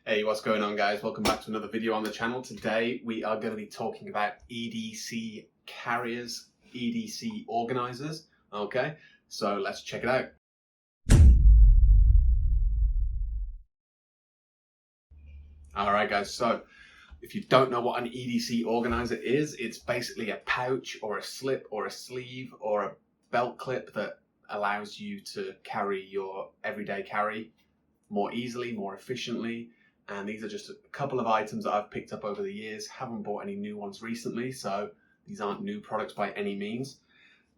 Hey, what's going on, guys? Welcome back to another video on the channel. Today we are going to be talking about EDC carriers, EDC organizers. Okay, so let's check it out. Alright guys, so if you don't know what an EDC organizer is, it's basically a pouch or a slip or a sleeve or a belt clip that allows you to carry your everyday carry more easily, more efficiently. And these are just a couple of items that I've picked up over the years. Haven't bought any new ones recently, so these aren't new products by any means,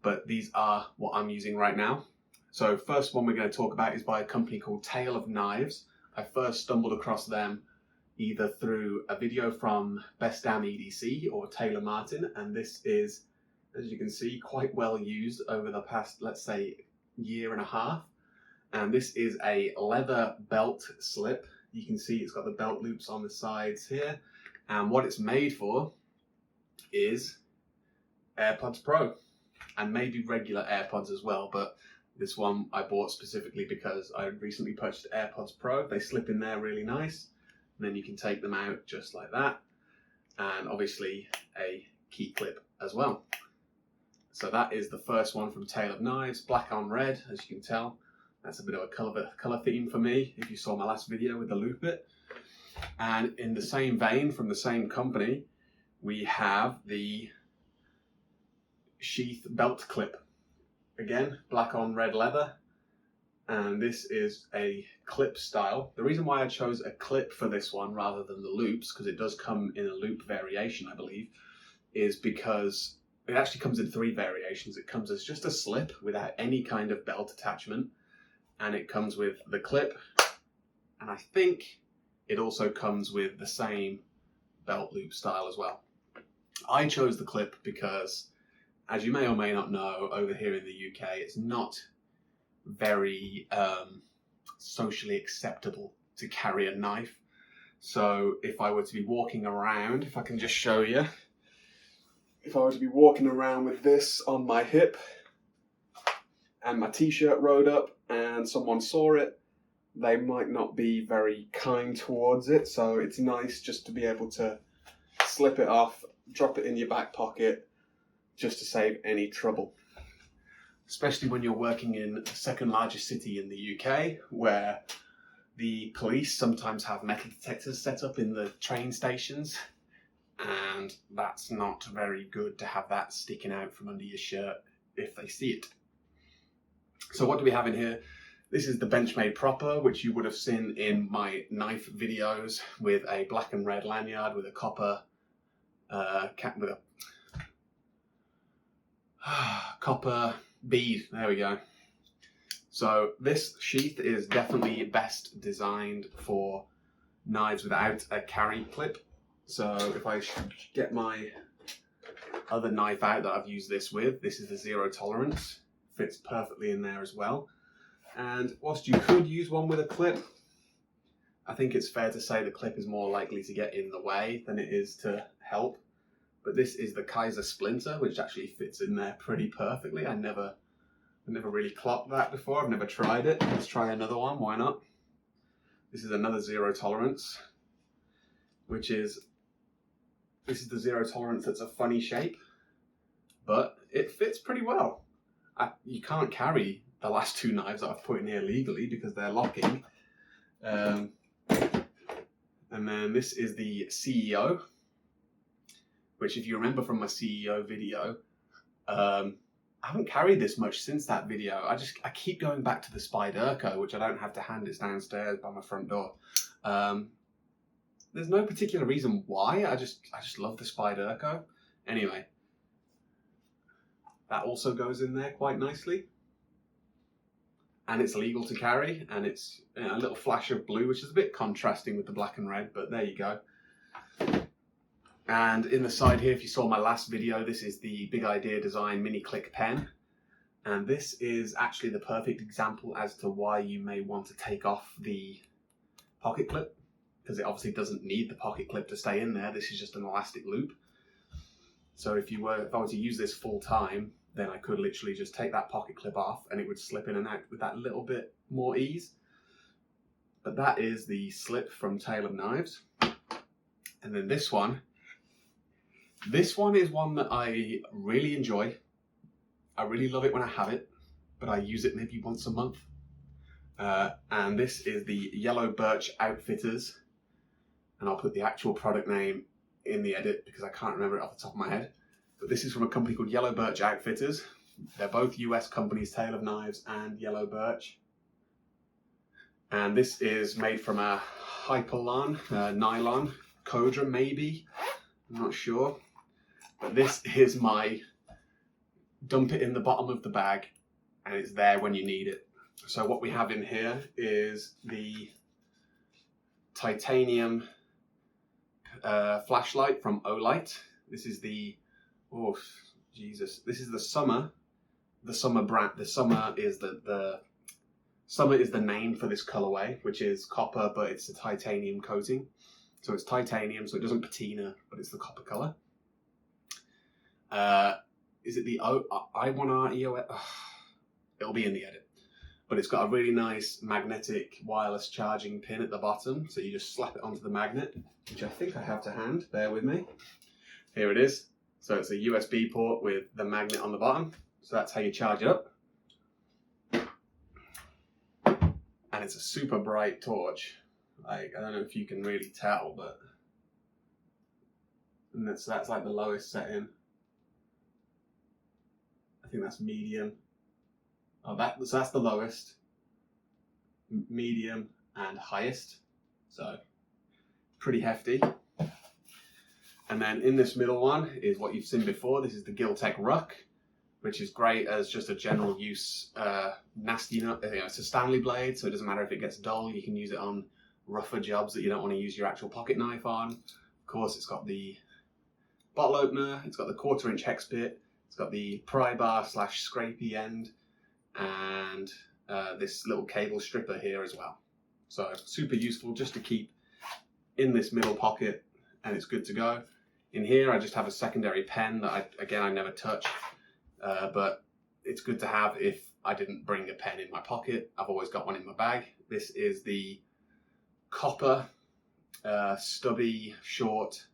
but these are what I'm using right now. So first one we're going to talk about is by a company called Tale of Knives. I first stumbled across them either through a video from Best Damn EDC or Taylor Martin, and this is, as you can see, quite well used over the past, let's say, year and a half. And this is a leather belt slip. You can see it's got the belt loops on the sides here, and what it's made for is AirPods Pro and maybe regular AirPods as well, but this one I bought specifically because I recently purchased AirPods Pro. They slip in there really nice, and then you can take them out just like that, and obviously a key clip as well. So that is the first one from Tale of Knives, black on red, as you can tell. That's a bit of a colour theme for me, if you saw my last video with the loop bit. And in the same vein, from the same company, we have the Sheath belt clip. Again, black on red leather. And this is a clip style. The reason why I chose a clip for this one rather than the loops, because it does come in a loop variation, I believe, is because it actually comes in 3 variations. It comes as just a slip without any kind of belt attachment. And it comes with the clip, and I think it also comes with the same belt loop style as well. I chose the clip because, as you may or may not know, over here in the UK, it's not very socially acceptable to carry a knife. So if I were to be walking around, if I can just show you, if I were to be walking around with this on my hip and my t-shirt rode up and someone saw it, they might not be very kind towards it. So it's nice just to be able to slip it off, drop it in your back pocket, just to save any trouble. Especially when you're working in the second largest city in the UK, where the police sometimes have metal detectors set up in the train stations, and that's not very good to have that sticking out from under your shirt if they see it. So what do we have in here? This is the Benchmade Proper, which you would have seen in my knife videos, with a black and red lanyard with a copper copper bead. There we go. So this sheath is definitely best designed for knives without a carry clip. So if I get my other knife out that I've used this with, this is the 0 tolerance. Fits perfectly in there as well. And whilst you could use one with a clip, I think it's fair to say the clip is more likely to get in the way than it is to help. But this is the Kaiser Splinter, which actually fits in there pretty perfectly. I never really clocked that before. I've never tried it. Let's try another one, why not? This is another 0 tolerance, this is the 0 tolerance that's a funny shape, but it fits pretty well. You can't carry the last 2 knives that I've put in here legally because they're locking. And then this is the CEO, which, if you remember from my CEO video, I haven't carried this much since that video. I keep going back to the Spyderco, which I don't have to hand. It's downstairs by my front door. There's no particular reason why. I just love the Spyderco. Anyway, that also goes in there quite nicely. And it's legal to carry, and it's a little flash of blue, which is a bit contrasting with the black and red, but there you go. And in the side here, if you saw my last video, this is the Big Idea Design Mini Click Pen. And this is actually the perfect example as to why you may want to take off the pocket clip, because it obviously doesn't need the pocket clip to stay in there. This is just an elastic loop. So if I were to use this full time, then I could literally just take that pocket clip off and it would slip in and out with that little bit more ease. But that is the slip from Tale of Knives. And then this one is one that I really enjoy. I really love it when I have it, but I use it maybe once a month. And this is the Yellow Birch Outfitters. And I'll put the actual product name in the edit because I can't remember it off the top of my head. But this is from a company called Yellow Birch Outfitters. They're both US companies, Tale of Knives and Yellow Birch. And this is made from a Hyperlon, nylon, Codra maybe, I'm not sure. But this is my dump it in the bottom of the bag and it's there when you need it. So what we have in here is the titanium flashlight from Olight. This is the, oh Jesus, this is the Summer brand. The Summer is the Summer is the name for this colorway, which is copper, but it's a titanium coating. So it's titanium, so it doesn't patina, but it's the copper color. Is it the I1R EOS? It'll be in the edit. But it's got a really nice magnetic wireless charging pin at the bottom. So you just slap it onto the magnet, which I think I have to hand. Bear with me. Here it is. So it's a USB port with the magnet on the bottom. So that's how you charge it up. And it's a super bright torch. Like, I don't know if you can really tell, but and that's like the lowest setting. I think that's medium. Oh, so that's the lowest, medium, and highest. So pretty hefty. And then in this middle one is what you've seen before. This is the Giltec Ruck, which is great as just a general use nasty. It's a Stanley blade, so it doesn't matter if it gets dull. You can use it on rougher jobs that you don't want to use your actual pocket knife on. Of course, it's got the bottle opener. It's got the 1/4" hex bit. It's got the pry bar / scrapey end, and this little cable stripper here as well. So super useful just to keep in this middle pocket, and it's good to go. In here, I just have a secondary pen that I never touch, but it's good to have if I didn't bring a pen in my pocket. I've always got one in my bag. This is the copper, stubby, short.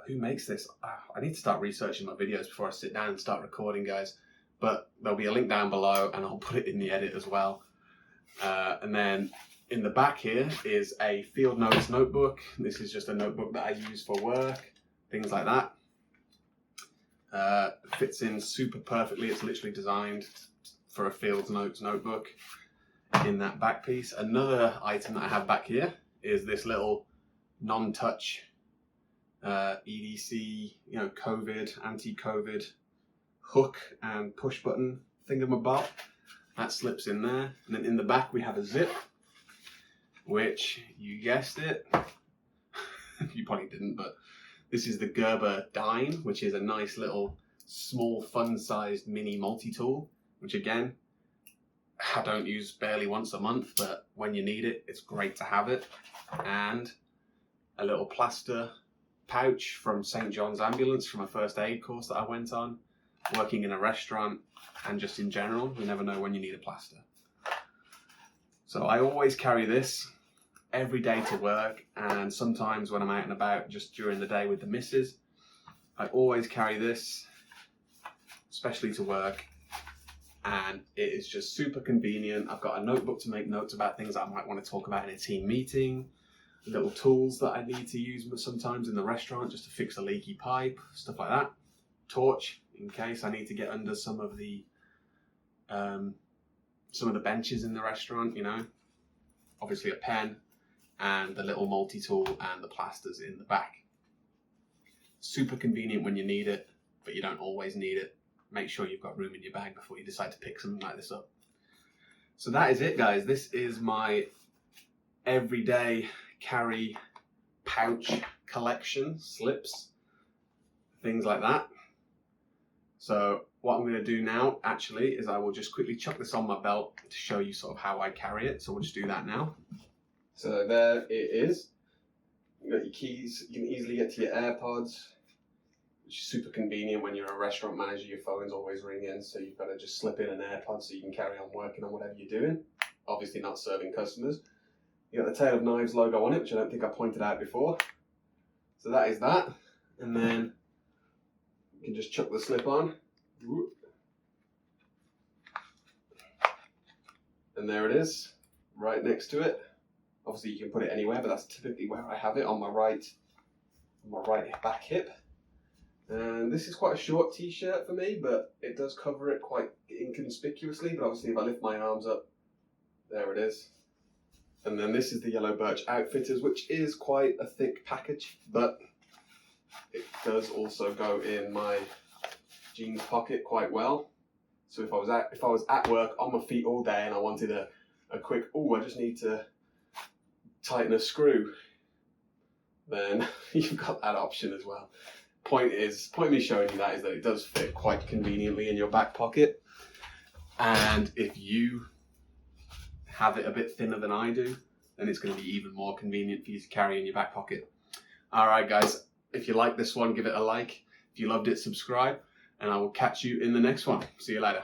Who makes this? I need to start researching my videos before I sit down and start recording, guys. But there'll be a link down below and I'll put it in the edit as well. And then in the back here is a Field Notes notebook. This is just a notebook that I use for work, things like that. Fits in super perfectly. It's literally designed for a Field Notes notebook in that back piece. Another item that I have back here is this little non-touch EDC, COVID, anti-COVID hook and push button thingamabob. That slips in there. And then in the back we have a zip, which, you guessed it, you probably didn't, but this is the Gerber Dime, which is a nice little small fun-sized mini multi-tool, which again, I don't use barely once a month, but when you need it, it's great to have it. And a little plaster pouch from St. John's Ambulance from a first aid course that I went on, working in a restaurant, and just in general, you never know when you need a plaster. So I always carry this every day to work, and sometimes when I'm out and about just during the day with the missus, I always carry this, especially to work, and it is just super convenient. I've got a notebook to make notes about things that I might want to talk about in a team meeting, little tools that I need to use sometimes in the restaurant just to fix a leaky pipe, stuff like that. Torch in case I need to get under some of the benches in the restaurant, obviously a pen, and the little multi-tool and the plasters in the back. Super convenient when you need it, but you don't always need it. Make sure you've got room in your bag before you decide to pick something like this up. So that is it, guys. This is my everyday carry pouch collection, slips, things like that. So what I'm going to do now actually is I will just quickly chuck this on my belt to show you sort of how I carry it. So we'll just do that now. So there it is. You've got your keys. You can easily get to your AirPods, which is super convenient when you're a restaurant manager. Your phone's always ringing, so you've got to just slip in an AirPod so you can carry on working on whatever you're doing. obviously not serving customers. You got the Tale of Knives logo on it, which I don't think I pointed out before. So that is that. And then you can just chuck the slip on. And there it is, right next to it. Obviously you can put it anywhere, but that's typically where I have it, on my right back hip. And this is quite a short t-shirt for me, but it does cover it quite inconspicuously. But obviously if I lift my arms up, there it is. And then this is the yellow Birch Outfitters, which is quite a thick package, but it does also go in my jeans pocket quite well. So if I was at work on my feet all day and I wanted a quick, I just need to tighten a screw, then you've got that option as well. Point of me showing you that is that it does fit quite conveniently in your back pocket. And if you have it a bit thinner than I do, then it's going to be even more convenient for you to carry in your back pocket. Alright guys, if you like this one, give it a like. If you loved it, subscribe. And I will catch you in the next one. See you later.